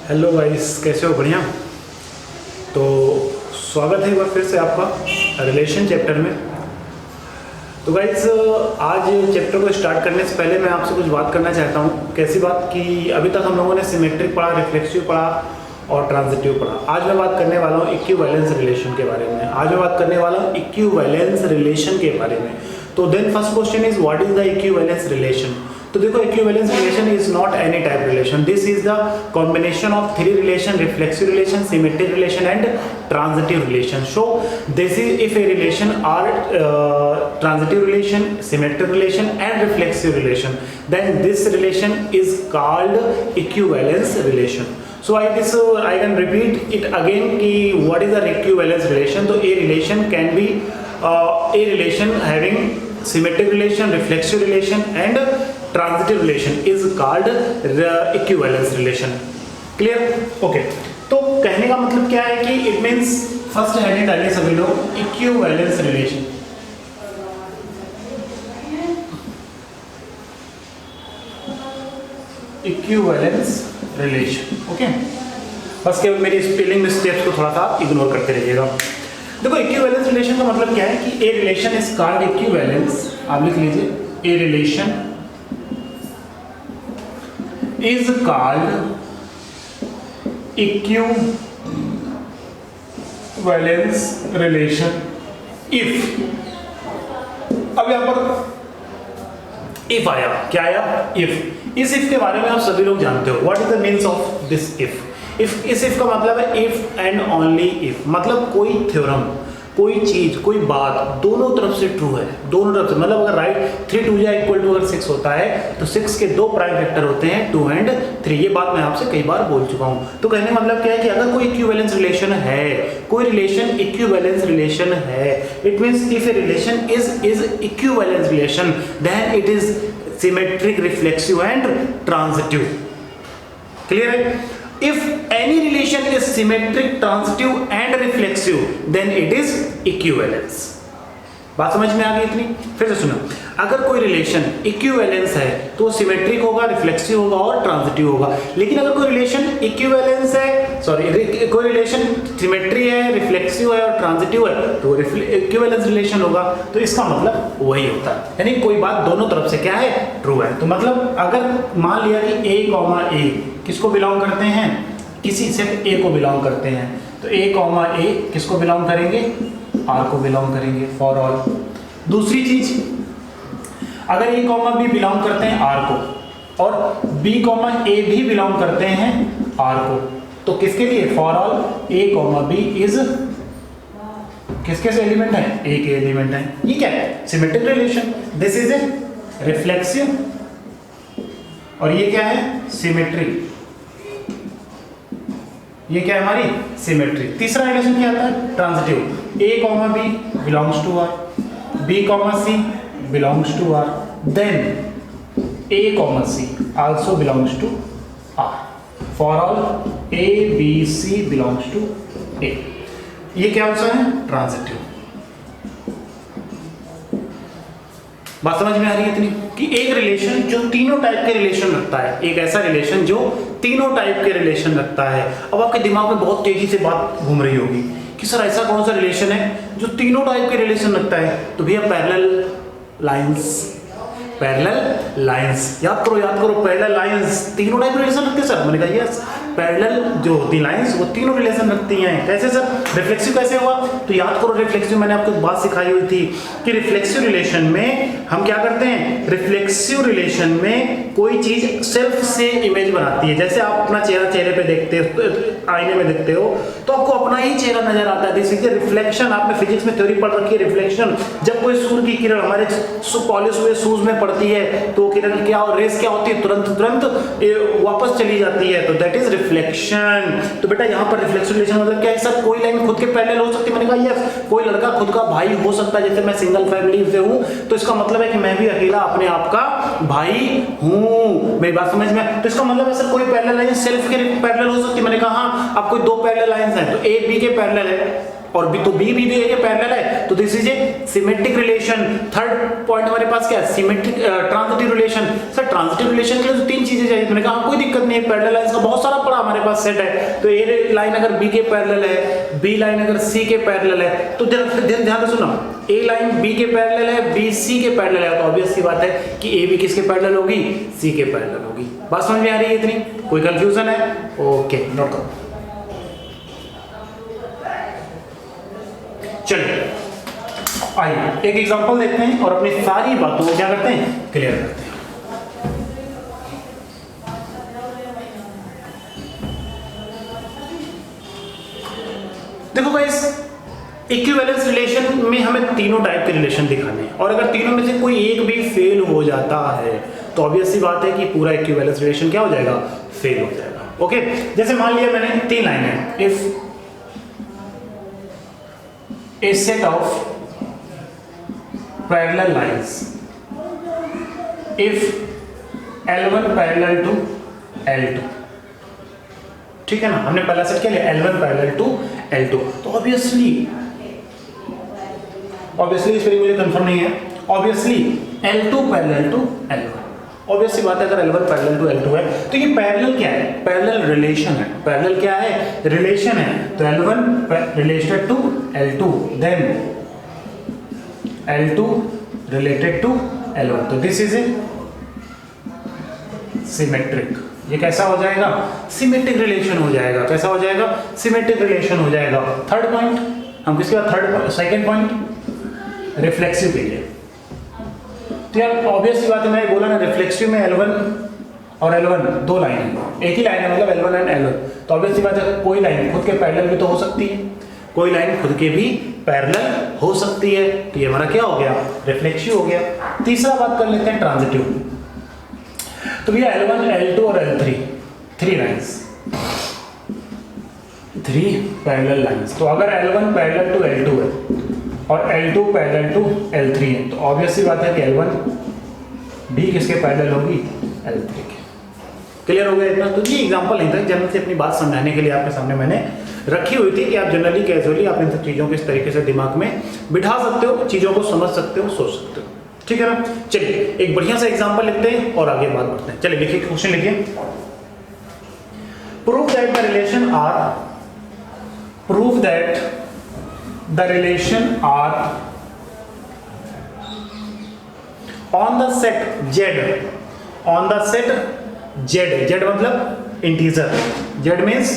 Hello guys, कैसे हो? बढ़िया। तो स्वागत है एक बार फिर से आपका रिलेशन चैप्टर में। तो गाइस, आज चैप्टर को स्टार्ट करने से पहले मैं आपसे कुछ बात करना चाहता हूँ। कैसी बात कि अभी तक हम लोगों ने सिमेट्रिक पढ़ा, रिफ्लेक्सिव पढ़ा और ट्रांजिटिव पढ़ा। आज मैं बात करने वाला हूँ इक्विवेलेंस रिलेशन के बारे में। आज मैं बात करने वाला हूँ इक्विवेलेंस रिलेशन के बारे में। तो then first question is what is the equivalence relation. तो देखो, equivalence relation is not any type relation, this is the combination of three relation: reflexive relation, symmetric relation and transitive relation. So this is if a relation are transitive relation, symmetric relation and reflexive relation, then this relation is called equivalence relation. So I can repeat it again कि what is the equivalence relation. तो a relation can be a relation having symmetric relation, reflexive relation and transitive relation is called equivalence relation. Clear? Okay. तो कहने का मतलब क्या है कि it means, first heading डालिए सभी लोग, equivalence relation. Equivalence relation, okay. बस केवल मेरी स्पेलिंग मिस्टेक्स को थोड़ा सा इग्नोर करते रहिएगा। देखो, इक्विवेलेंस रिलेशन का मतलब क्या है कि A relation is called equivalence. आप लिख लीजिए, A relation is called equivalence relation if, अब यहां पर इफ आया, क्या आया? इफ। इस इफ के बारे में आप सभी लोग जानते हो। What is the means of this if? इस इफ का मतलब है इफ एंड ओनली इफ। मतलब कोई थ्योरम, कोई चीज, कोई बात दोनों तरफ से ट्रू है, दोनों तरफ से। मतलब अगर राइट 3 2 इक्वल टू अगर 6 होता है तो 6 के दो प्राइम वेक्टर होते हैं 2 एंड 3। ये बात मैं आपसे कई बार बोल चुका हूं। तो कहने का मतलब क्या है कि अगर कोई इक्विवेलेंस रिलेशन है, कोई रिलेशन इक्विवेलेंस रिलेशन है, it means if a relation is equivalence relation then it is symmetric, reflexive and transitive. Clear है? If any relation is symmetric, transitive and reflexive, then it is equivalence. बात समझ में आ गई इतनी? फिर से सुनो, अगर कोई रिलेशन इक्विवेलेंस है तो सिमेट्रिक होगा, रिफ्लेक्सिव होगा और ट्रांजिटिव होगा। लेकिन अगर कोई रिलेशन इक्विवेलेंस है, कोई रिलेशन सिमेट्री है, रिफ्लेक्सिव है और ट्रांजिटिव है तो इक्विवेलेंस रिलेशन होगा। तो इसका मतलब वही होता है, यानी कोई बात दोनों तरफ से क्या है? ट्रू है। तो मतलब अगर मान लिया कि a, a किसको बिलोंग करते हैं? किसी सेट a को बिलोंग करते हैं, तो a, a किसको बिलोंग करेंगे? R को बिलोंग करेंगे फॉर ऑल। दूसरी चीज, अगर a, b बिलोंग करते हैं R को और b, a भी बिलोंग करते हैं R को, तो किसके लिए? For all a, b is किसके से एलिमेंट है? A के एलिमेंट है। ये क्या है? Symmetric relation. This is a reflexive और ये क्या है? सिमेट्री। ये क्या है? हमारी सिमेट्री। तीसरा रिलेशन क्या आता है? Transitive. a, b belongs to r, b, c belongs to r, then a, c also belongs to r। For all a, b, c belongs to a। ये क्या होता है? ट्रांजिटिव। बात समझ में आ रही है इतनी कि एक रिलेशन जो तीनों टाइप के रिलेशन रखता है, एक ऐसा रिलेशन जो तीनों टाइप के रिलेशन रखता है। अब आपके दिमाग में बहुत तेजी से बात घूम रही होगी कि सर ऐसा कौन सा रिलेशन है जो तीनों टाइप के रिलेशन रखता है? तो भैया पैरेलल लाइंस। पैरेलल लाइंस याद करो, पैरेलल लाइंस तीनों टाइप के रिलेशन रखते हैं सर। मैंने कहा यस, पैरेलल जो होती लाइंस वो तीनों रिलेशन रखती हैं। कैसे सर? रिफ्लेक्सिव कैसे हुआ? तो याद करो, रिफ्लेक्सिव मैंने आपको एक बात सिखाई हुई थी कि रिफ्लेक्सिव रिलेशन में हम क्या करते हैं? रिफ्लेक्सिव रिलेशन में कोई चीज सेल्फ से इमेज बनाती है। जैसे आप अपना चेहरे पे देखते हो, आईने में देखते हो तो आपको अपना ही चेहरा नजर आता है। This is reflection. आपने फिजिक्स में थ्योरी पढ़ रखी है, रिफ्लेक्शन। जब कोई सूर्य की किरण हमारे पॉलिश हुए शूज में पड़ती है तो किरण क्या, रेस क्या होती है? तुरंत वापस चली जाती है, तो दैट इज रिफ्लेक्शन। तो बेटा यहाँ पर रिफ्लेक्सिव रिलेशन मतलब क्या है सर? कोई लाइन खुद के पैरेलल हो सकती है। मैंने कहा यस, कोई लड़का खुद का भाई हो सकता है। जैसे मैं सिंगल फैमिली से हूँ तो इसका मतलब है कि मैं भी अकेला अपने आप का भाई हूँ। मेरी बात समझ में? तो इसका मतलब है सर कोई पैरेलल लाइन सेल्फ के पैरेलल हो सकती है। मैंने कहा हाँ, अब कोई दो पैरेलल लाइंस हैं तो ए बी के पैरेलल है, और बी तो बी भी ये पैरेलल है, तो this is A symmetric relation. Third point हमारे पास क्या है, symmetric transitive relation. Sir transitive relation के लिए तो 3 चीजें चाहिए, मैंने कहा कोई दिक्कत नहीं है, पैरेलल लाइंस का बहुत सारा पड़ा हमारे पास सेट है, तो ए लाइन अगर बी के पैरेलल है, बी लाइन अगर सी के पैरेलल है, तो ध्यान से सुनो, ए लाइन बी के पैरेलल है, बी सी के पैरेलल है, तो ऑब्वियस सी बात है कि ए बी किसके पैरेलल होगी, सी के पैरेलल होगी। बात समझ में आ रही है इतनी, कोई कंफ्यूजन है? ओके नोट करो। चलिए आइए एक एग्जांपल देखते हैं और अपनी सारी बातों को क्या करते हैं, क्लियर करते हैं। देखो गाइस, इक्विवेलेंस रिलेशन में हमें तीनों टाइप के रिलेशन दिखाने हैं, और अगर तीनों में से कोई एक भी फेल हो जाता है तो ऑब्वियस सी बात है कि पूरा इक्विवेलेंस रिलेशन क्या हो जाएगा, फेल हो जाएगा। ओके, जैसे मान लिया मैंने 3 लाइनें, if a set of parallel lines, if L1 parallel to L2, ठीक है ना, हमने पहला सेट क्या लिया, L1 parallel to L2, तो ऑब्वियसली इस पर मुझे कंफर्म नहीं है, obviously L2 parallel to L1, obviously बात है अगर L1 पैरेलल टू L2 है तो ये पैरेलल क्या है, पैरेलल रिलेशन है। पैरेलल क्या है, रिलेशन है, तो L1 related to L2, then L2 related to L1, तो दिस इज ए सिमेट्रिक। ये कैसा हो जाएगा, सिमेट्रिक रिलेशन हो जाएगा। कैसा हो जाएगा, सिमेट्रिक रिलेशन हो जाएगा। थर्ड पॉइंट हम किसके बाद, सेकंड पॉइंट रिफ्लेक्सिव के लिए, तो यार ऑब्वियस बात है, मैंने बोला ना रिफ्लेक्सिव में L1 और L1 दो लाइन है, एक ही लाइन है, मतलब L1 एंड L1, तो ऑब्वियस बात है कोई लाइन खुद के पैरेलल भी तो हो सकती है, कोई लाइन खुद के भी पैरेलल हो सकती है, तो ये हमारा क्या हो गया, रिफ्लेक्सिव हो गया। तीसरा बात कर लेते हैं ट्रांजिटिव, तो भैया L1 L2 और L3 3 लाइंस, 3 पैरेलल लाइंस, तो अगर L1 पैरेलल टू L2 है और L2 पैरेलल टू L3 है, तो ऑब्वियस सी बात है कि L1 भी किसके पैरेलल होगी, L3 के। क्लियर हो गया इतना? तो ये एग्जांपल नहीं था, जनरल से अपनी बात समझाने के लिए आपके सामने मैंने रखी हुई थी कि आप जनरली कैजुअली आप इन सब चीज़ों को इस तरीके से दिमाग में बिठा सकते हो, चीज़ों को समझ सकते हो, सोच सकते हो, ठीक है ना। चलिए एक बढ़िया सा एग्जाम्पल लिखते हैं और आगे बात बढ़ते हैं। चलिए लिखिए, क्वेश्चन लिखिए, prove that the relation R, prove that the relation R on the set Z, on the set Z, Z मतलब integer, Z means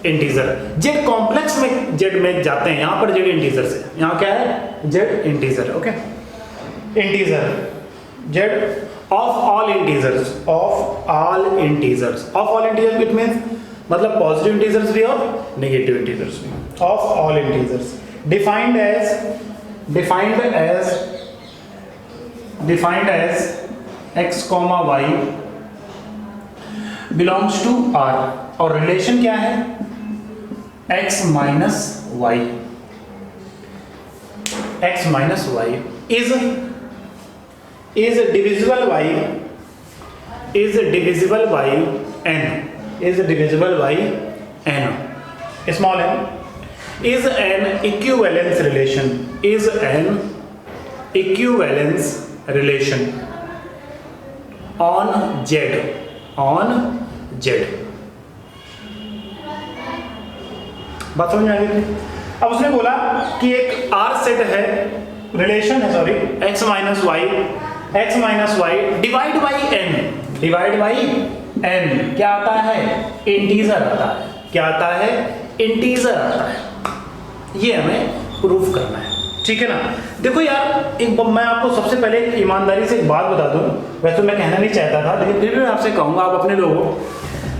integer, Z complex में Z में जाते हैं, यहां पर Z इंटीजर से, यहां क्या है, Z integer, okay, integer Z of all integers, of all integers, of all integers it means मतलब पॉजिटिव इंटीजर्स भी और नेगेटिव इंटीजर्स भी, of all integers defined as x, y belongs to R, और relation क्या है, x minus y, x minus y is divisible by n, is divisible by n, small n, is an equivalence relation, is an equivalence relation on Z, on Z। बात समझ में आ गई? अब उसने बोला कि एक R सेट है, रिलेशन है, sorry, x minus y divide by n, क्या आता है, इंटीजर आता है, क्या आता है, इंटीजर आता है, ये हमें प्रूफ करना है, ठीक है ना। देखो यार, एक मैं आपको सबसे पहले ईमानदारी से एक बात बता दूं, वैसे तो मैं कहना नहीं चाहता था, लेकिन फिर भी मैं आपसे कहूंगा, आप अपने लोगों,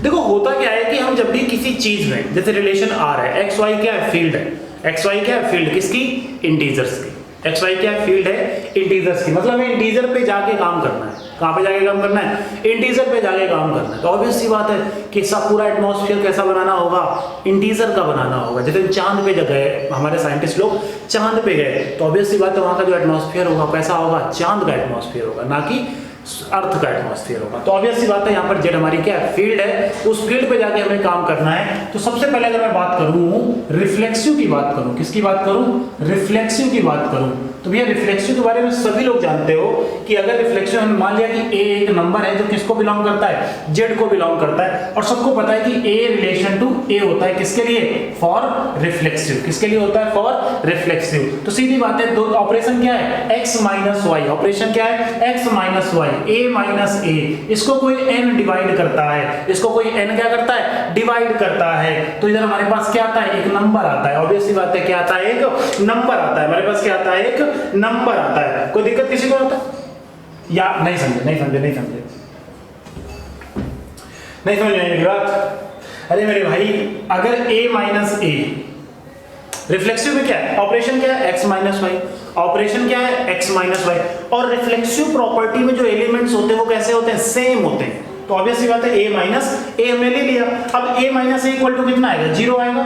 देखो होता क्या है कि हम जब भी किसी चीज में, जैसे रिलेशन R है, एक्स वाई क्या है, फील्ड है, एक्स वाई क्या है, फील्ड किसकी, इंटीजर्स की, एक्स वाई क्या है, फील्ड है इंटीजर्स की, मतलब हमें इंटीजर पे जाके काम करना है। कहाँ पे जाके काम करना है, इंटीजर पे जाके काम करना है। तो ऑब्वियस सी बात है कि सब पूरा एटमॉस्फेयर कैसा बनाना होगा, इंटीजर का बनाना होगा। जैसे चांद पे गए हमारे साइंटिस्ट लोग, चांद पे गए, तो ऑब्वियस सी बात है वहाँ का जो एटमॉस्फेयर होगा कैसा होगा, चांद का एटमॉस्फेयर होगा, ना कि अर्थ का एटमॉस्फेयर होगा। तो ऑब्वियस सी बात है यहाँ पर जेड हमारी क्या है, फील्ड है, उस फील्ड पे जाके हमें काम करना है। तो सबसे पहले अगर मैं बात करूँ रिफ्लेक्सिव की बात करूँ, किसकी बात करूँ, रिफ्लेक्सिव की बात करूँ, तो भैया रिफ्लेक्सिव के बारे में सभी लोग जानते हो कि अगर रिफ्लेक्सिव हम मान लिया कि ए एक नंबर है जो किसको बिलोंग करता है, जेड को बिलोंग करता है, और सबको पता है कि ए रिलेशन टू ए होता है किसके लिए, फॉर रिफ्लेक्सिव, किसके लिए होता है, फॉर रिफ्लेक्सिव। तो सीधी बात है, दो ऑपरेशन क्या है, x माइनस वाई, ऑपरेशन क्या है, x minus y, a minus A, इसको कोई n डिवाइड करता है, इसको कोई n क्या करता है, डिवाइड करता है। तो इधर हमारे पास क्या आता है, एक नंबर आता है, ऑब्वियस सी बात है क्या आता है, एक नंबर आता है, हमारे पास क्या आता है, एक नंबर आता है। कोई दिक्कत किसी को आता है या नहीं समझे, नहीं समझे, नहीं समझे, नहीं समझ में आई बात। अरे मेरे भाई अगर a माइनस ए, रिफ्लेक्सिव में क्या है, ऑपरेशन क्या है, x माइनस वाई, ऑपरेशन क्या है, x माइनस वाई, और रिफ्लेक्सिव प्रॉपर्टी में जो एलिमेंट्स होते हैं वो कैसे होते हैं, सेम होते हैं। तो ऑब्वियस सी बात है a माइनस ए हमने ले लिया, अब a minus A equal to कितना आएगा, 0 आएगा,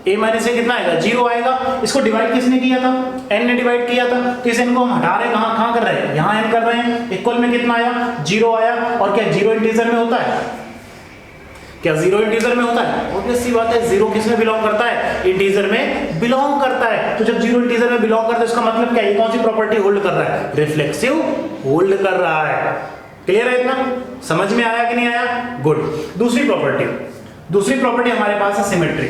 a माइनस ए कितना आएगा, 0 आएगा। इसको डिवाइड किसने किया था, n ने डिवाइड किया था, तो इस n को हम हटा रहे हैं, कहां कर रहे हैं, यहां n कर रहे हैं, इक्वल में कितना आया, 0 आया। और क्या 0 इंटीजर में होता है, क्या 0 इंटीजर में होता है, ऑब्वियस सी बात है 0 किस में बिलोंग करता है, इंटीजर में बिलोंग करता है। तो जब 0 इंटीजर में बिलोंग करता है इसका मतलब क्या है, ये कौन सी प्रॉपर्टी होल्ड कर रहा है, रिफ्लेक्सिव होल्ड कर रहा है। क्लियर है, इतना समझ में आया कि नहीं आया, गुड। दूसरी प्रॉपर्टी हमारे पास है सिमेट्री।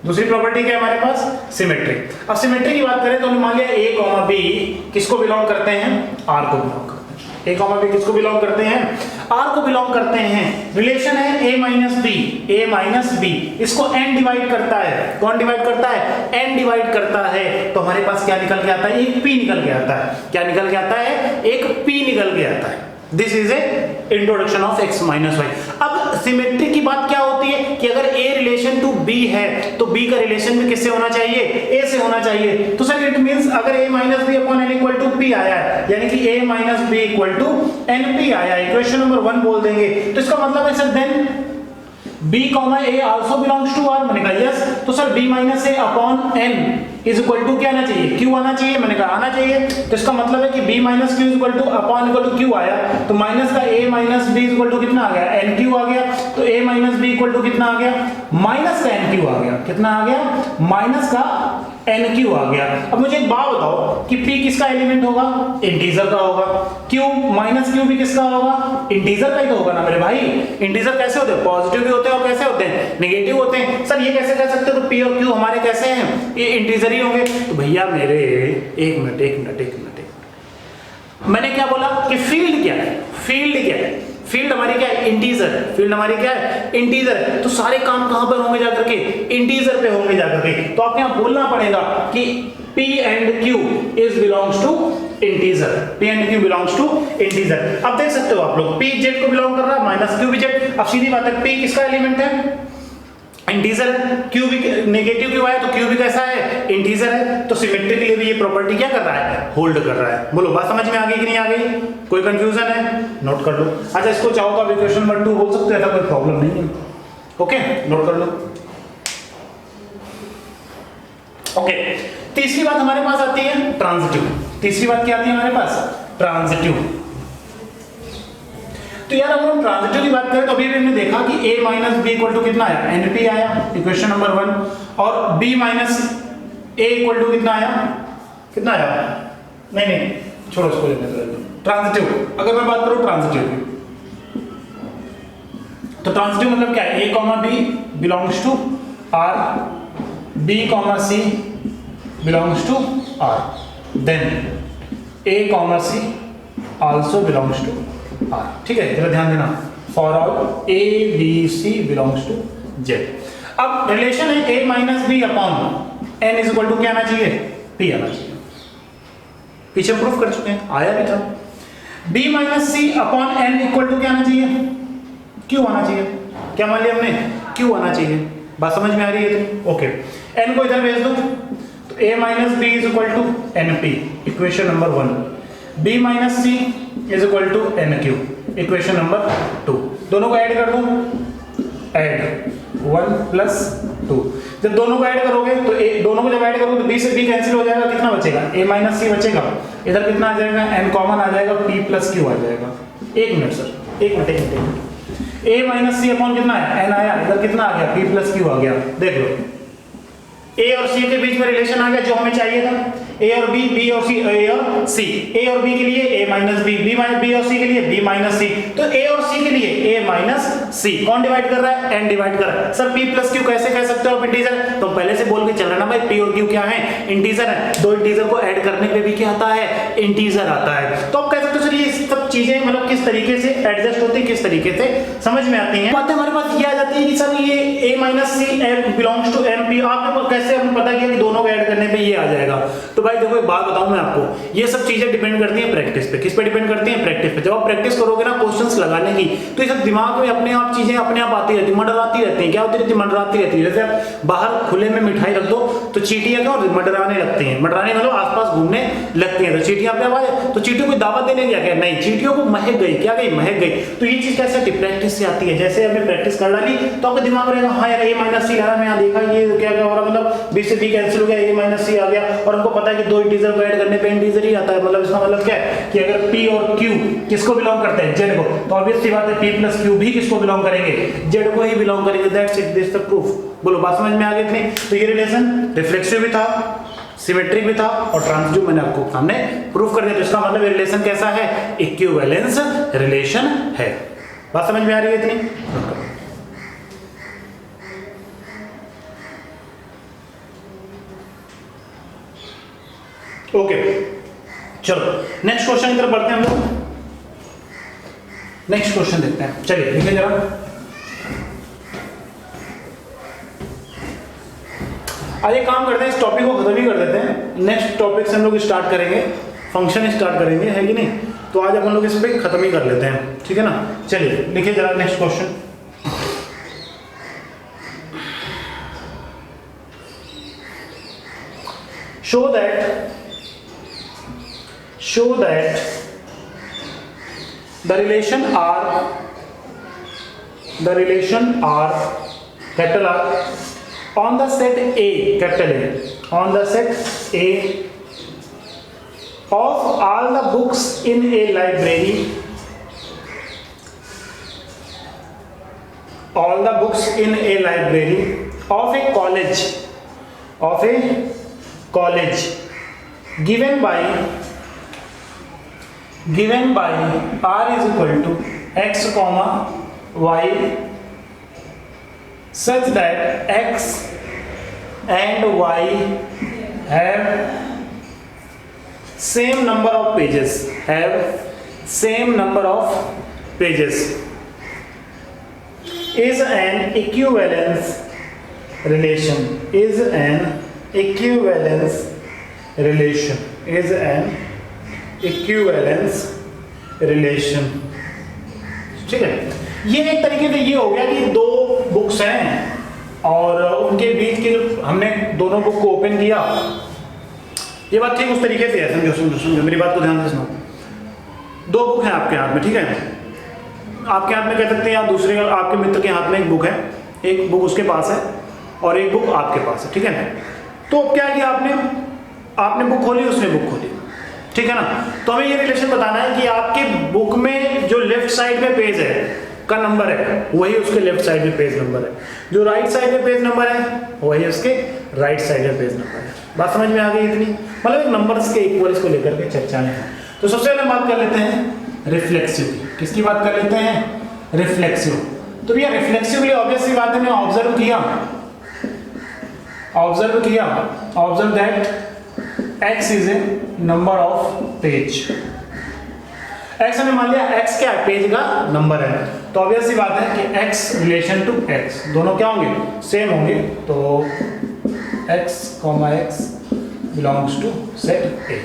दूसरी प्रॉपर्टी क्या है हमारे पास, सिमेट्री। अब सिमेट्री की बात करें तो हमने मान लिया a कॉमा b किसको बिलोंग करते हैं, r को बिलोंग करते हैं, a कॉमा b किसको बिलोंग करते हैं, r को बिलोंग करते हैं। रिलेशन है a माइनस b, इसको n डिवाइड करता है, कौन डिवाइड करता है, n डिवाइड करता है। तो हमारे पास क्या निकल के आता है, एक p निकल के आता है, क्या निकल के आता है, एक p निकल के आता है। This is a introduction of x minus y. अब सिमेट्री की बात क्या होती है कि अगर a रिलेशन टू b है तो b का रिलेशन भी किससे होना चाहिए, a से होना चाहिए। तो सर इट मींस अगर a minus B upon n equal to p आया है, यानी कि a minus B equal to np आया है, इक्वेशन नंबर 1 बोल देंगे। तो इसका मतलब है sir then b comma a also belongs to r, मैंने कहा यस। तो sir b minus a upon n is equal to क्या आना चाहिए, q आना चाहिए, मैंने कहा आना चाहिए। तो इसका मतलब है कि b minus q is equal to upon equal to q आया, तो माइनस का a minus b is equal to कितना आ गया, nq आ गया। तो a minus b equal to कितना आ गया, माइनस का nq आ गया, कितना आ गया, माइनस का nq आ गया। अब मुझे एक बात बताओ कि p किसका एलिमेंट होगा, इंटीजर का होगा, q माइनस q भी किसका होगा, इंटीजर का ही तो होगा ना मेरे भाई। इंटीजर कैसे होते हैं, पॉजिटिव भी होते हैं और कैसे होते हैं, नेगेटिव होते हैं। सर ये कैसे कह सकते हो तो p और q हमारे कैसे हैं, ये इंटीजर ही होंगे। तो भैया मेरे एक मिनट मैंने क्या बोला कि फील्ड क्या है, फील्ड हमारी क्या है, इंटीजर, फील्ड हमारी क्या है, इंटीजर। तो सारे काम कहां पर होंगे जाकर के, इंटीजर पे होंगे जाकर के। तो आपको यहां बोलना पड़ेगा कि p and q is belongs to integer, p and q belongs to integer. अब देख सकते हो आप लोग p z को बिलोंग कर रहा है, माइनस q भी z। अब सीधी बात है p किसका एलिमेंट है, इंटीजर है, q भी नेगेटिव क्यों आया, तो q भी कैसा है, इंटीजर है। तो सिमेट्री के लिए भी ये प्रॉपर्टी क्या कर रहा है, होल्ड कर रहा है। बोलो बात समझ में आ गई कि नहीं आ गई, कोई कंफ्यूजन है, नोट कर लो। अच्छा इसको चाहो तो आप इक्वेशन नंबर 2 बोल सकते हो, ऐसा कोई प्रॉब्लम नहीं है। ओके नोट कर लो। ओके तीसरी बात हमारे पास आती है ट्रांजिटिव। तीसरी बात क्या आती है हमारे पास, ट्रांजिटिव। तो यार अगर हम ट्रांजिटिव की बात करें तो अभी भी हमने देखा कि a minus B equal to कितना आया, np आया, इक्वेशन नंबर 1। और b minus a equal to कितना आया, कितना आया, नहीं छोड़ो इसको लेने दो। ट्रांजिटिव अगर मैं बात करूं ट्रांजिटिव की, तो ट्रांजिटिव मतलब क्या है, a comma b belongs to r, b comma c belongs to r, then a comma c also belongs to R। ठीक है जरा ध्यान देना, for all a b c belongs to z। अब रिलेशन है a minus B upon n is equal to क्या आना चाहिए, p आना चाहिए। पीछे प्रूफ कर चुके हैं, आया भी था। b minus C upon n equal to क्या आना चाहिए, q आना चाहिए। क्या मान लिया हमने, q आना चाहिए। बात समझ में आ रही है, ओके n को इधर भेज दो, तो a minus B is equal to np, equation number 1। b minus C is equal to nq, equation number 2। दोनों को ऐड कर दो, ऐड 1 प्लस 2। जब दोनों को ऐड करोगे तो दोनों को जब ऐड करोगे तो b से b कैंसिल हो जाएगा, कितना बचेगा, a माइनस सी बचेगा। इधर कितना आ जाएगा, n कॉमन आ जाएगा, p प्लस क्यू आ जाएगा। एक मिनट सर, एक minute, a minus C upon कितना है, n आया, इधर कितना आ गया, p प्लस क्यू आ गया। देख लो a और c के बीच में रिलेशन आ गया जो हमें चाहिए था, a और b, b और c, a और c, a और b के लिए a माइनस b, b और c के लिए b माइनस c, तो a और c के लिए a माइनस c। कौन डिवाइड कर रहा है, n डिवाइड कर रहा है। सर p प्लस q कैसे कह सकते हो आप इंटीजर, तो पहले से बोल के चल रहा ना भाई, p और q क्या है, इंटीजर है। दो इंटीजर को ऐड करने पे भी क्या आता है, इंटीजर आता है। तो आप कह सकते हो सर ये सब चीजें मतलब किस तरीके से एडजस्ट होती है, किस तरीके से समझ में आती हैं। बातें हमारे पास ये आ जाती है कि सर ये a minus c belongs to m p, आपने कैसे आपने पता किया कि दोनों को ऐड करने पे ये आ जाएगा। तो भाई देखो एक बात बताऊं मैं आपको, ये सब चीजें डिपेंड करती हैं प्रैक्टिस पे। किस पे डिपेंड करती हैं, प्रैक्टिस पे। जब आप प्रैक्टिस करोगे ना क्वेश्चंस लगाने की, तो ये सब दिमाग में अपने आप चीजें अपने आप आती रहती, मंडराती रहती हैं। क्या होती रहती है, मंडराती रहती है। जैसे आप बाहर खुले में मिठाई रख दो तो चींटियां क्या मंडराने लगती हैं, मंडराने मतलब आसपास घूमने लगती हैं। तो चींटियां अपने आवाज, तो चींटियों को दावत देने गया क्या, नहीं, चींटियों को महक गई, क्या गई, महक गई। तो ये चीज कैसे आती है, प्रैक्टिस से आती है। जैसे हमने प्रैक्टिस कर डाली तो आपका दिमाग रहेगा, हाँ यार a माइनस सी मैं यहाँ देखा ये क्या क्या हो रहा, मतलब b से b कैंसिल हो गया, a माइनस सी आ गया। और हमको पता है कि दो इंटीजर को ऐड करने पे इंटीजर ही आता है। मतलब इसका मतलब क्या है कि अगर p और q किसको बिलोंग करते हैं, z को, तो ऑब्वियस सी बात है p प्लस q भी किसको बिलोंग करेंगे, z को ही बिलोंग करेंगे। That's it, this the proof. बोलो बात समझ में आ गई इतनी। तो ये रिलेशन रिफ्लेक्सिव भी था, सिमेट्रिक भी था और ट्रांजिटिव मैंने आपको सामने प्रूफ कर दिया। तो इसका मतलब ये रिलेशन कैसा है, इक्विवेलेंस रिलेशन है। बात समझ में आ रही है इतनी। ओके चलो नेक्स्ट क्वेश्चन की तरफ बढ़ते हैं हम लोग। नेक्स्ट क्वेश्चन देखते हैं, चलिए लिखिए जरा। आज एक काम करते हैं, इस टॉपिक को खत्म ही कर देते हैं। नेक्स्ट टॉपिक से हम लोग स्टार्ट करेंगे, फंक्शन स्टार्ट करेंगे, है कि नहीं। तो आज हम लोग इस पे खत्म ही कर लेते हैं, ठीक है ना। चलिए लिखिए जरा next question. show that the relation R capital R on the set A capital A on the set A of all the books in a library, all the books in a library of a college given by R is equal to x comma y such that x and y have same number of pages, is an equivalence relation, ठीक है। ये एक तरीके से ये हो गया कि दो बुक्स हैं और उनके बीच के जो हमने दोनों बुक को ओपन किया, ये बात ठीक उस तरीके से है। समझो मेरी बात को ध्यान से सुनो। दो बुक हैं आपके हाथ में, ठीक है, आपके हाथ में कह सकते हैं, या दूसरे आपके मित्र के हाथ में एक बुक है, एक बुक उसके पास है और एक बुक आपके पास है, ठीक है। तो क्या किया आपने बुक खोली, उसने बुक खोली, ठीक है ना। तो हमें ये रिलेशन बताना है कि आपके बुक में जो लेफ्ट साइड में पेज है का नंबर है वही उसके लेफ्ट साइड में पेज नंबर है, जो राइट साइड में पेज नंबर है वही उसके राइट साइड में पेज नंबर है। बात समझ में आ गई इतनी। मतलब एक नंबर्स के इक्वल्स को लेकर के चर्चाएं हैं। तो सबसे पहले बात कर लेते हैं रिफ्लेक्सिव की। किसकी बात कर लेते हैं, रिफ्लेक्सिव। तो भैया रिफ्लेक्सिवली ऑब्वियस सी बात है, मैं observe that x is a number of page. x हमने मान लिया, x क्या है, पेज का नंबर है। तो ऑब्वियस सी बात है कि x रिलेशन टू x दोनों क्या होंगे, सेम होंगे। तो x, x belongs to set A।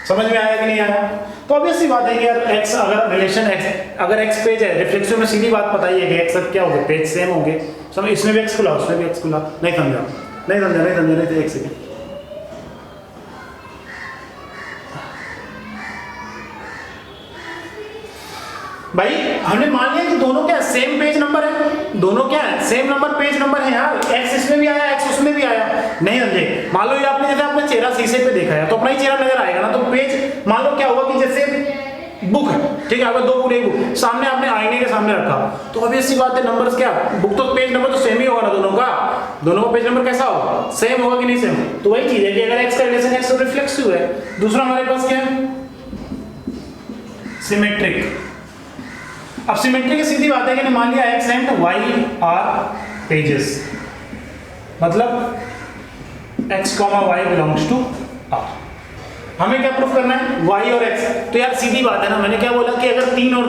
समझ में आया कि नहीं आया। तो ऑब्वियस सी बात है कि यार x अगर रिलेशन x अगर x पेज है, रिफ्लेक्सिव में सीधी बात पता ही है कि x क्या होंगे, पेज सेम होंगे। समझ, इसमें भी x खुला उसमें भी x खुला। नहीं समझा नहीं तो एक सेकेंड। भाई हमने मान लिया कि दोनों क्या सेम पेज नंबर है, दोनों क्या है सेम नंबर पेज नंबर है यार। x इसमें भी आया, x उसमें भी आया। नहीं समझे, मान लो ये आपने जैसे आपने चेहरा शीशे पे देखा है तो अपना ही चेहरा नजर आएगा ना। तो पेज मान लो क्या हुआ कि जैसे बुक है, ठीक है, अगर 2 बुक एक बुक सामने आपने आईने के सामने रखा तो ऑब्वियस सी बात है नंबर्स क्या, बुक तो पेज नंबर तो सेम ही होगा ना दोनों का पेज नंबर कैसा होगा, सेम होगा कि नहीं सेम। तो वही चीज है कि अगर x का रिलेशन x तो रिफ्लेक्सिव है। दूसरा हमारे पास क्या है, सिमेट्रिक। अब सिमेट्रिक की सीधी बात है कि मान लिया x and y are pages, मतलब x, y belongs to r। हमें क्या प्रूफ करना है, y और x। तो यार सीधी बात है ना, मैंने क्या बोला कि अगर 3 और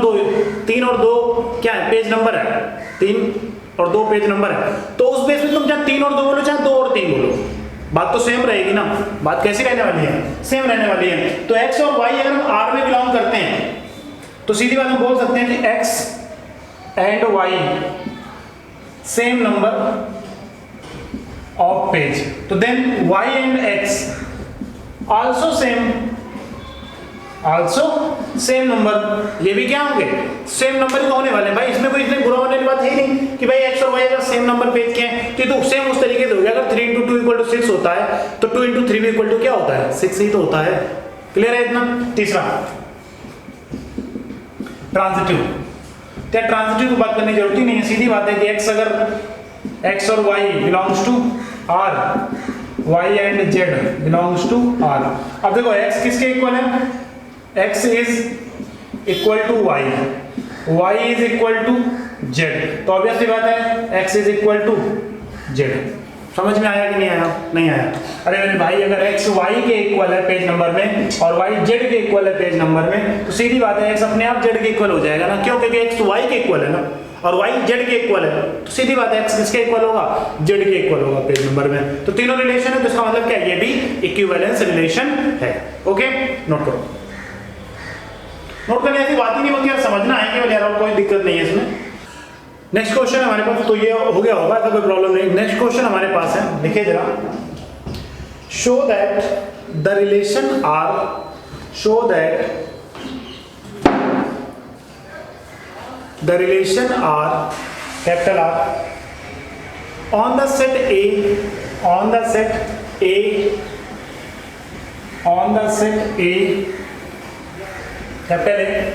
2 क्या है, पेज नंबर है, 3 और 2 पेज नंबर है, तो उस बेस में तुम चाहे 3 और 2 बोलो चाहे 2 और 3 बोलो, बात तो सेम रहेगी ना। बात कैसी रहने वाली है, सेम रहने वाली है। तो x और y अगर हम r में बिलोंग करते हैं तो सीधी बात हम बोल सकते हैं कि x and y same number of page, तो then y and x also same number, ये भी क्या होंगे, सेम नंबर ही तो होने वाले हैं भाई। इसमें कोई इतनी बुरा होने की बात है नहीं कि भाई x और y अगर सेम नंबर पेज के हैं तो सेम उस तरीके से हो गया। अगर 3 × 2 = 6 होता है तो 2 × 3 भी = क्या होता है, 6 ही तो होता है। क्लियर है इतना। तीसरा ट्रांजिटिव, क्या ट्रांजिटिव की बात करने की जरूरत ही नहीं है, सीधी बात है कि x और y belongs to r, y and z belongs to r। अब देखो x किसके इक्वल है, x is equal to y, y is equal to z। तो ऑब्वियस सी बात है x is equal to z। समझ में आया कि नहीं आया, नहीं आया। अरे मेरे भाई अगर x y के इक्वल है पेज नंबर में और y z के इक्वल है पेज नंबर में, तो सीधी बात है x अपने आप z के इक्वल हो जाएगा ना, क्यों, क्योंकि x y के इक्वल है ना और y z के इक्वल है, तो सीधी बात है x किसके इक्वल होगा, z के इक्वल होगा पेज नंबर में। तो तीनों रिलेशन है, तो इसका मतलब क्या है, ये भी इक्विवेलेंस रिलेशन है। ओके, नोट करो। नोट करने ऐसी बात ही नहीं होती है, समझना है केवल यार, और कोई दिक्कत नहीं है इसमें। नेक्स्ट क्वेश्चन हमारे पास, तो ये हो गया होगा, ऐसा कोई प्रॉब्लम नहीं। नेक्स्ट क्वेश्चन हमारे पास है, देखिए जरा, show that the relation R, show that the relation R, capital R, on the set A, on the set A, on the set A, capital A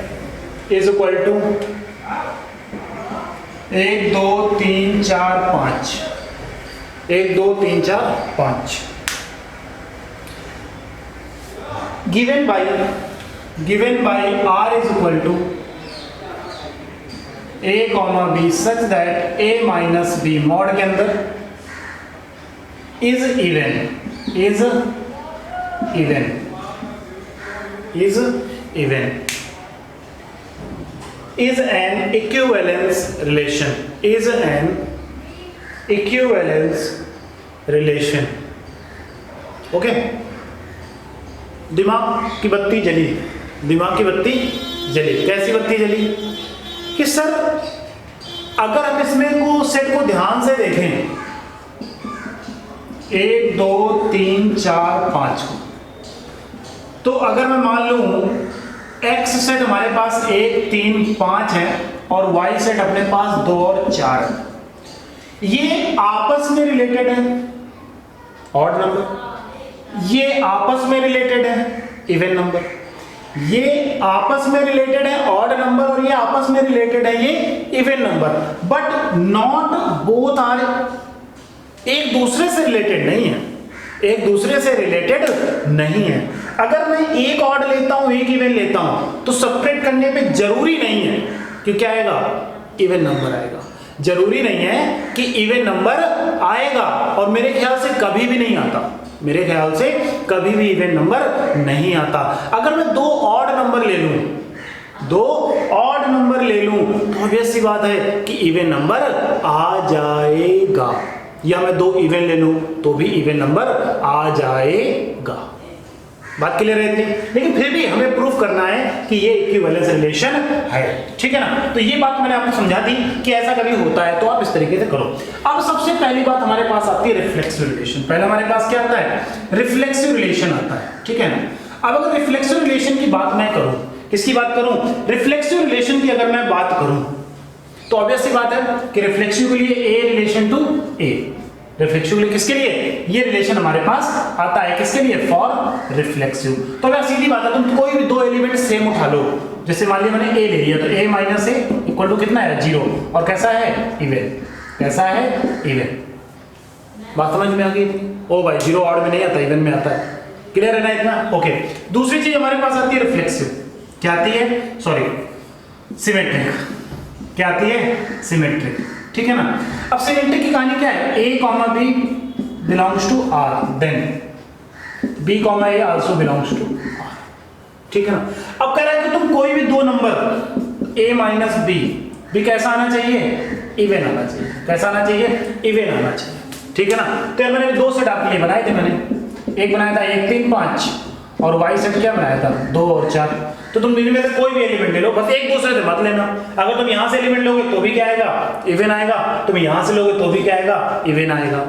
is equal to 1 2 3 4 5, 1 2 3 4 5, given by R is equal to a comma B such that a minus B mod के अंदर is N equivalence relation, okay. दिमाग की बत्ती जली, कैसी बत्ती जली कि सर अगर हम इसमें को सेट को ध्यान से देखें 1 2 3 4 5 को, तो अगर मैं मान लूं x सेट हमारे पास 1 3 5 है और y सेट अपने पास 2 और 4 है, ये आपस में रिलेटेड है ऑड नंबर, ये आपस में रिलेटेड है इवन नंबर, ये आपस में रिलेटेड है ऑड नंबर और ये आपस में रिलेटेड है ये even number, but not both are, एक दूसरे से रिलेटेड नहीं है, अगर मैं एक ऑड लेता हूं एक इवन लेता हूं तो सेपरेट करने पे जरूरी नहीं है कि क्या आएगा, इवन नंबर आएगा। जरूरी नहीं है कि इवन नंबर आएगा और मेरे ख्याल से कभी भी नहीं इवन नंबर नहीं आता। अगर मैं 2 ऑड नंबर ले लूं तो ऑब्वियस सी बात है कि इवन नंबर आ जाएगा, या मैं 2 इवन ले लूं तो भी इवन नंबर आ जाएगा। बात क्लियर है इतनी, लेकिन फिर भी हमें प्रूफ करना है कि ये इक्विवेलेंस रिलेशन है, ठीक है ना। तो ये बात मैंने आपको समझा दी कि ऐसा कभी होता है तो आप इस तरीके से करो। अब सबसे पहली बात हमारे पास आती है रिफ्लेक्सिव रिलेशन। पहले हमारे पास क्या आता है, रिफ्लेक्सिव रिलेशन आता है, ठीक है ना। अब अगर रिफ्लेक्सिव रिलेशन की बात मैं करूं, किसकी बात करूं, रिफ्लेक्सिव रिलेशन की अगर मैं बात करूं तो ऑब्वियस सी बात है कि रिफ्लेक्सिव के लिए A relation to A, reflexive के लिए, किसके लिए ये रिलेशन हमारे पास आता है, किसके लिए, फॉर रिफ्लेक्सिव। तो अब सीधी बात है, तुम कोई भी दो एलिमेंट सेम उठा लो, जैसे मान लिया मैंने ए ले लिया, तो a minus A equal to कितना है, 0, और कैसा है, इवन, कैसा है, इवन। बात समझ में आ गई? ओ भाई 0 ऑड में नहीं आता, इवन में आता है, क्लियर है ना इतना? ओके। दूसरी चीज हमारे पास आती है रिफ्लेक्सिव, क्या आती है, सॉरी सिमेट्रिक, क्या आती है, सिमेट्रिक, ठीक है ना। अब सिमेट्रिक की कहानी क्या है, a comma b belongs to r, then b comma a also belongs to r, ठीक है ना। अब कह रहा है कि तुम कोई भी दो नंबर a माइनस b कैसा आना चाहिए, इवन आना चाहिए, कैसा आना चाहिए, इवन आना चाहिए, ठीक है ना। तो यार मैंने दो सेट आपके लिए बनाए थे, मैंने एक बनाया था 1 3 5 और y सेट क्या बनाया था 2 और 4। तो तुम इनमें से कोई भी एलिमेंट ले लो, बस एक दूसरे से मत लेना। अगर तुम यहां से एलिमेंट लोगे तो भी क्या आएगा, इवन आएगा, तुम यहां से लोगे तो भी क्या आएगा, इवन आएगा।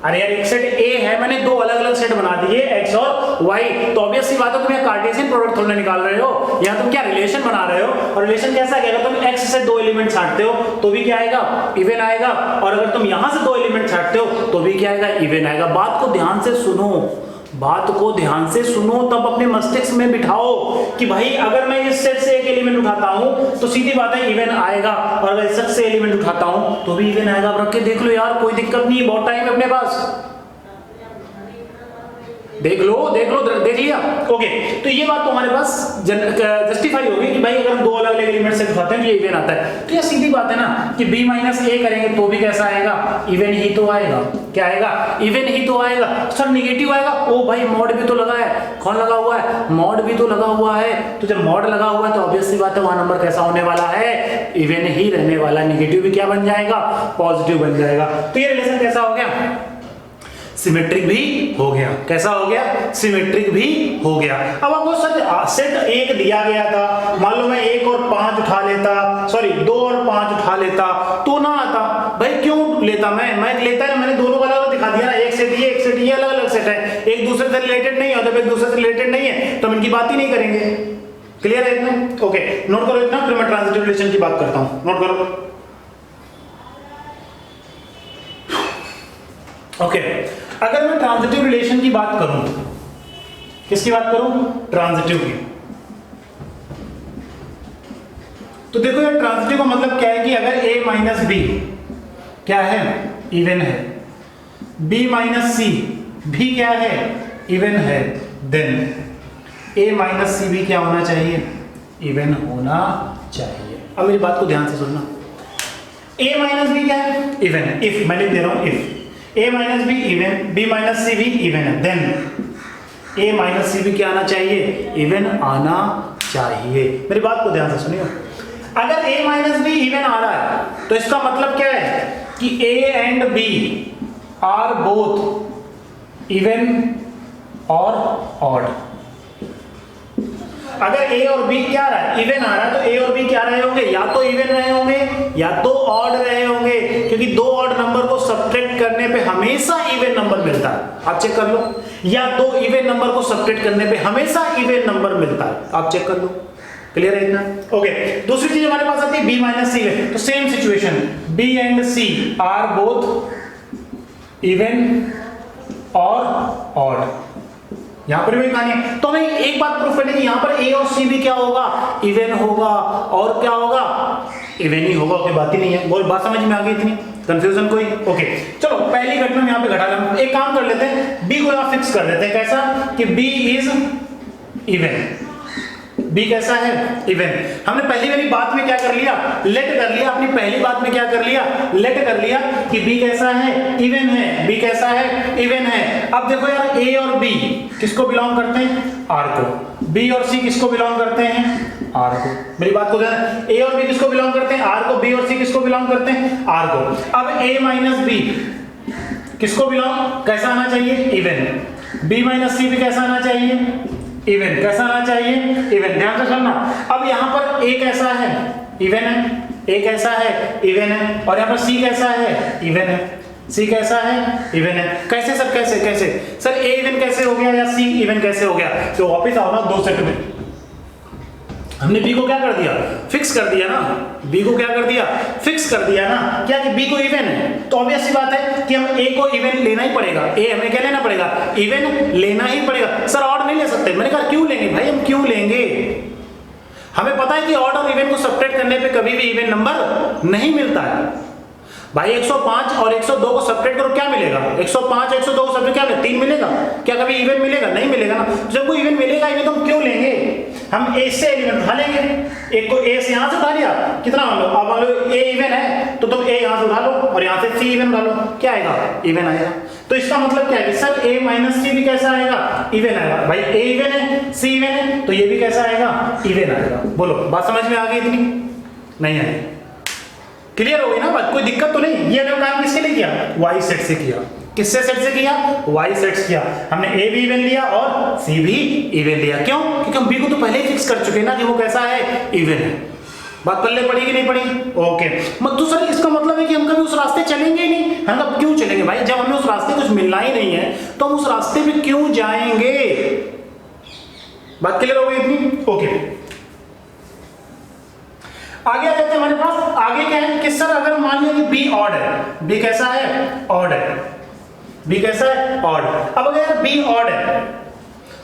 अरे यार एक सेट A है, मैंने दो अलग अलग सेट बना दिए x और y, तो ऑब्वियस सी बात है तुम यहाँ कार्टेशियन प्रोडक्ट थोड़ा निकाल रहे हो, यहाँ तुम क्या रिलेशन बना रहे हो, और रिलेशन कैसा है, अगर तुम x से दो एलिमेंट छाटते हो तो भी क्या आएगा, इवन आएगा, और अगर तुम यहाँ से दो एलिमेंट छाटते हो तो भी क्या आएगा, इवन आएगा। बात को ध्यान से सुनो, बात को ध्यान से सुनो, तब अपने मस्तिष्क में बिठाओ कि भाई अगर मैं इस सेट से एक एलिमेंट उठाता हूं तो सीधी बात है इवन आएगा, और अगर इस सेट से एलिमेंट उठाता हूं तो भी इवन आएगा। रख के देख लो यार, कोई दिक्कत नहीं, बहुत टाइम है अपने पास, देख लो देख लिया। ओके, तो ये बात तुम्हारे पास जस्टिफाई होगी कि भाई अगर हम दो अलग अलग एलिमेंट से उठाते हैं तो ये इवन आता है। तो ये सीधी बात है ना कि b माइनस a करेंगे तो भी कैसा आएगा, इवन ही तो आएगा, क्या आएगा, इवन ही तो आएगा। सर निगेटिव आएगा, ओ भाई मॉड भी तो लगा है, कौन लगा हुआ है, मॉड भी तो लगा हुआ है, तो जब मॉड लगा हुआ है तो ऑब्वियस सी बात है वहां नंबर कैसा होने वाला है, इवन ही रहने वाला, निगेटिव भी क्या बन जाएगा, पॉजिटिव बन जाएगा। तो ये रिलेशन कैसा हो गया, सिमेट्रिक भी हो गया, कैसा हो गया, सिमेट्रिक भी हो गया। अब आपको सर सेट एक दिया गया था, मान लो मैं 1 और 5 उठा लेता, सॉरी 2 और 5 उठा लेता तो ना आता, भाई क्यों लेता, मैं लेता है, मैंने दोनों का अलग दिखा दिया ना, एक सेट ये अलग अलग सेट है, एक दूसरे से रिलेटेड नहीं है, जब एक दूसरे से रिलेटेड नहीं है तो हम इनकी बात ही नहीं करेंगे। क्लियर है इतना? ओके, नोट करो इतना, फिर मैं ट्रांजिटिव रिलेशन की बात करता हूं, नोट करो। ओके, अगर मैं ट्रांजिटिव रिलेशन की बात करूं, किसकी बात करूं, ट्रांजिटिव की, तो देखो यार ट्रांजिटिव का मतलब क्या है कि अगर a माइनस बी क्या है, इवन है, b माइनस सी भी क्या है, इवन है, देन a माइनस सी भी क्या होना चाहिए, इवन होना चाहिए। अब मेरी बात को ध्यान से सुनना, a माइनस बी क्या है, इवन है, इफ मैं लिख दे रहा हूं, if a minus B even, b minus C भी इवन है, देन a माइनस सी भी क्या आना चाहिए, इवन आना चाहिए। मेरी बात को ध्यान से सुनिए, अगर a माइनस बी इवन आ रहा है तो इसका मतलब क्या है कि a and b are both even और ऑड। अगर a और b क्या रहा है, इवन आ रहा है, तो a और b क्या रहे होंगे, या तो इवन रहे होंगे या तो ऑड रहे होंगे, क्योंकि दो ऑड नंबर को सब्ट्रैक्ट करने पे हमेशा इवन नंबर मिलता है, आप चेक कर लो, या दो इवन नंबर को सब्ट्रैक्ट करने पे हमेशा इवन नंबर मिलता है, आप चेक कर लो। क्लियर है इतना? ओके, दूसरी चीज हमारे पास आती है b माइनस सी है, तो same situation, b and c are both even और ऑड, यहां पर भी कहानी है। तो हमें एक बात प्रूफ करनी है कि यहां पर a और c भी क्या होगा, इवन होगा, और क्या होगा, इवन ही होगा, कोई बात ही नहीं है। बोल, बात समझ में आ गई, इतनी कंफ्यूजन कोई? ओके, चलो पहली घटना यहां पे घटा लें, एक काम कर लेते हैं, b को यहां फिक्स कर देते हैं, कैसा कि b इज इवन, b कैसा है, इवन। हमने पहली वाली बात में क्या कर लिया, लेट कर लिया, अपनी पहली बात में क्या कर लिया, लेट कर लिया कि b कैसा है, इवन है, b कैसा है, इवन है। अब देखो यार a और b किसको बिलोंग करते हैं, r को, b और c किसको बिलोंग करते हैं, r को। मेरी बात को ध्यान, a और b किसको बिलोंग करते हैं, r को, b और c किसको बिलोंग करते हैं, r को। अब a माइनस b किसको बिलोंग, कैसा आना चाहिए, इवन, b माइनस c भी कैसा आना चाहिए, इवन, कैसा आना चाहिए, इवन। ध्यान से सुनना, अब यहाँ पर a कैसा है, इवन है, a कैसा है, इवन है, और यहाँ पर c कैसा है, इवन है, c कैसा है, इवन है। कैसे सर, कैसे सर a इवन कैसे हो गया या c इवन कैसे हो गया, तो वापस आओ ना दो सेट में, हमने बी को क्या कर दिया, फिक्स कर दिया ना, बी को क्या कर दिया, फिक्स कर दिया ना, क्या कि बी को इवन है, तो ऑब्वियस सी बात है कि हम ए को इवन लेना ही पड़ेगा, ए हमें क्या लेना पड़ेगा, इवन लेना ही पड़ेगा। सर ऑड नहीं ले सकते, मैंने कहा क्यों लेंगे भाई, हम क्यों लेंगे, हमें पता है कि ऑड और इवन को सब्ट्रैक्ट करने पे कभी भी इवन नंबर नहीं मिलता है भाई। 105 और 102 को सब्ट्रैक्ट करो क्या मिलेगा, 105 102 को सब्ट्रैक्ट क्या मिलेगा, 3 मिलेगा, क्या कभी इवन मिलेगा, नहीं मिलेगा ना। जब वो इवन मिलेगा इवन तो हम क्यों लेंगे, हम ए से एलिमेंट उठा लेंगे, एक को ए से यहां से उठा लिया, कितना मान लो, अब मान लो ए इवन है तो तुम ए यहां से उठा लो और यहां से सी इवन उठा लो, क्या आएगा, इवन आएगा। तो इसका मतलब क्या है, सर ए माइनस सी भी कैसा आएगा, इवन आएगा। भाई ए इवन है, सी इवन है, तो ये भी कैसा आएगा, इवन आएगा। बोलो बात समझ में आ गई, इतनी नहीं आई, क्लियर हो गई ना बात, कोई दिक्कत तो नहीं। ये हमने काम किसके लिए किया, वाई सेट से किया, किससे सेट से किया, वाई सेट से किया। हमने ए भी इवन लिया और सी भी इवन लिया, क्यों, क्योंकि हम बी को तो पहले ही फिक्स कर चुके ना कि वो कैसा है, इवन है। बात पल्ले पड़ी कि नहीं पड़ी, ओके। तो सर इसका मतलब है कि हम कभी उस रास्ते चलेंगे ही नहीं, हम कब क्यों चलेंगे भाई, जब हमें उस रास्ते कुछ मिलना ही नहीं है तो हम उस रास्ते पे क्यों जाएंगे। बात क्लियर हो गई इतनी, ओके। आगे आ जाते हैं हमारे पास, आगे क्या है कि सर अगर मान लिया कि बी ऑड है, बी कैसा है, ऑड है, बी कैसा है, ऑड। अब अगर बी ऑड है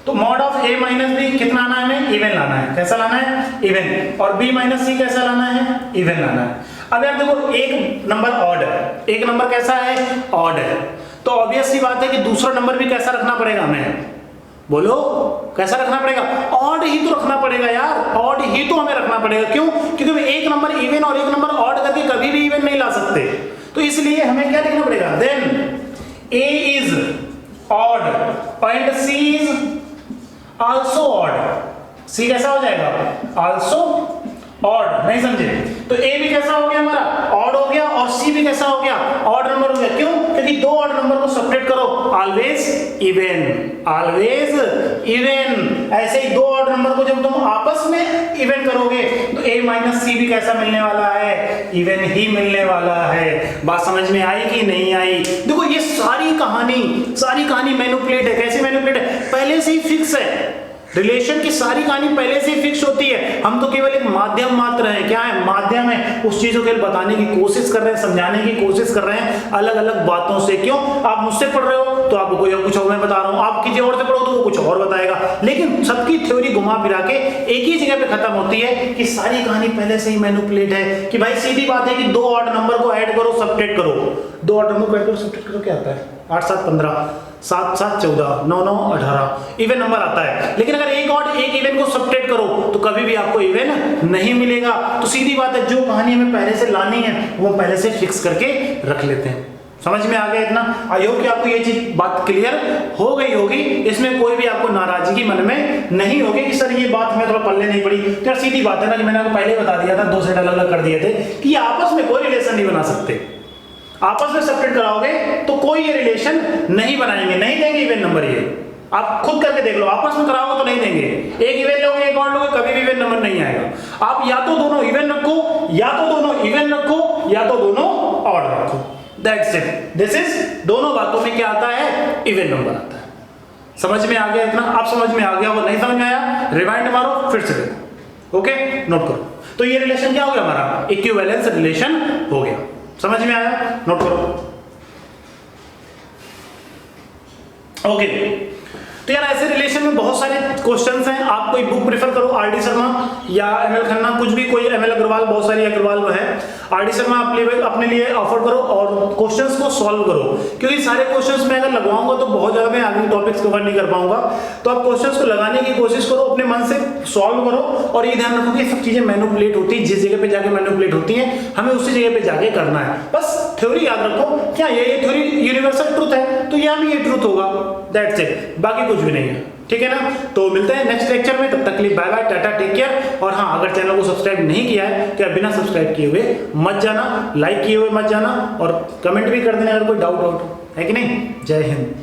तो mod of A minus B कितना लाना है हमें, इवन लाना है, कैसा लाना है, इवन। और बी माइनस सी कैसा लाना है, इवन लाना है। अब यार देखो एक नंबर ऑड है, एक नंबर कैसा है, ऑड है, तो ऑब्वियस सी बात है कि दूसरा नंबर भी कैसा रखना पड़ेगा हमें, बोलो कैसा रखना पड़ेगा, ऑड ही तो रखना पड़ेगा यार, ऑड ही तो हमें रखना पड़ेगा। क्यों, क्योंकि एक नंबर इवन और एक नंबर ऑड करके कभी भी इवन नहीं ला सकते, तो इसलिए हमें क्या लिखना पड़ेगा, then A is odd and C is also odd. C कैसा हो जाएगा, आल्सो ऑड, नहीं समझे, तो ए भी कैसा हो गया हमारा, ऑड हो गया, और सी भी कैसा हो गया, ऑड नंबर हो गया। क्यों, क्योंकि दो ऑड नंबर को सब्ट्रैक्ट करो, ऑलवेज इवन, ऑलवेज इवन। ऐसे ही दो ऑड नंबर को जब तुम आपस में इवन करोगे तो ए माइनस सी भी कैसा मिलने वाला है, इवन ही मिलने वाला है। बात समझ में आई कि नहीं आई। देखो ये सारी कहानी मैनिपुलेट है, कैसे मैनिपुलेट है, पहले से ही फिक्स है, रिलेशन की सारी कहानी पहले से ही फिक्स होती है, हम तो केवल एक माध्यम मात्र है, क्या है, माध्यम है, उस चीजों को बताने की कोशिश कर रहे हैं, समझाने की कोशिश कर रहे हैं अलग अलग बातों से। क्यों, आप मुझसे पढ़ रहे हो तो आपको कोई कुछ और मैं बता रहा हूं, आप किसी और से पढ़ो तो वो कुछ और बताएगा, लेकिन सबकी थ्योरी घुमा फिरा के एक ही जगह पे खत्म होती है कि सारी कहानी पहले से ही मैनिपुलेट है। कि भाई सीधी बात है कि दो ऑड नंबर को ऐड करो, सब्ट्रैक्ट करो, दो ऑड नंबर को ऐड करो, सब्ट्रैक्ट करो, क्या आता है, 8 7 15, 7 7 14, 9 9 18, इवन नंबर आता है। लेकिन अगर एक ऑड एक इवन को सब्ट्रैक्ट करो तो कभी भी आपको इवन नहीं मिलेगा। तो सीधी बात है, जो कहानी हमें पहले से लानी है वो पहले से फिक्स करके रख लेते हैं। समझ में आ गया इतना, आई होप कि आपको ये चीज बात क्लियर हो गई होगी, इसमें कोई भी आपको नाराजगी मन में नहीं होगी कि सर ये बात हमें थोड़ा पल्ले नहीं पड़ी। तो यार सीधी बात है ना, कि मैंने आपको पहले बता दिया था, दो सेट अलग अलग कर दिए थे कि ये आपस में कोई रिलेशन नहीं बना सकते, आपस में सब्ट्रैक्ट कराओगे तो कोई ये रिलेशन नहीं बनाएंगे, नहीं देंगे इवन नंबर। ये आप खुद करके देख लो, आपस में कराओगे तो नहीं देंगे, एक इवन लोगे एक ऑड लोगे, कभी भी इवन नंबर नहीं आएगा। आप या तो दोनों इवन रखो, या तो दोनों इवन रखो, या तो दोनों ऑड रखो, दैट्स इट। दिस इज, दोनों बातों में क्या आता है, इवन नंबर आता है। समझ में आ गया इतना, आप समझ में आ गया, वो नहीं समझ में आया रिवाइंड मारो, फिर से देखो, ओके, नोट करो। तो ये रिलेशन क्या हो गया हमारा, इक्विवेलेंस रिलेशन हो गया। समझ में आया, नोट करो, ओके। तो यार ऐसे रिलेशन में बहुत सारे क्वेश्चंस हैं, आप कोई बुक प्रेफर करो, आरडी शर्मा या एमएल खन्ना, कुछ भी, कोई एमएल अग्रवाल, बहुत सारी अग्रवाल वो है, आरडी शर्मा अपने लिए ऑफर करो और क्वेश्चंस को सॉल्व करो। क्योंकि सारे क्वेश्चंस में अगर लगवाऊंगा तो बहुत ज्यादा मैं आगे टॉपिक्स कवर नहीं कर पाऊंगा, तो आप क्वेश्चंस को लगाने की कोशिश करो, अपने मन से सॉल्व करो, और ये ध्यान रखो कि सब चीजें मैनिपुलेट होती है, जिस जगह पे जाके मैनिपुलेट होती है हमें उसी जगह पे जाके करना है। बस थ्योरी याद रखो, क्या ये थ्योरी यूनिवर्सल ट्रूथ है तो यहाँ भी ये ट्रूथ होगा, दैट्स इट, बाकी कुछ भी नहीं है, ठीक है ना। तो मिलते हैं नेक्स्ट लेक्चर में, तब तक के लिए bye bye, tata, take care. और हाँ, अगर चैनल को सब्सक्राइब नहीं किया है तो यार बिना सब्सक्राइब किए हुए मत जाना, लाइक किए हुए मत जाना, और कमेंट भी कर देना अगर कोई डाउट है कि नहीं। जय हिंद।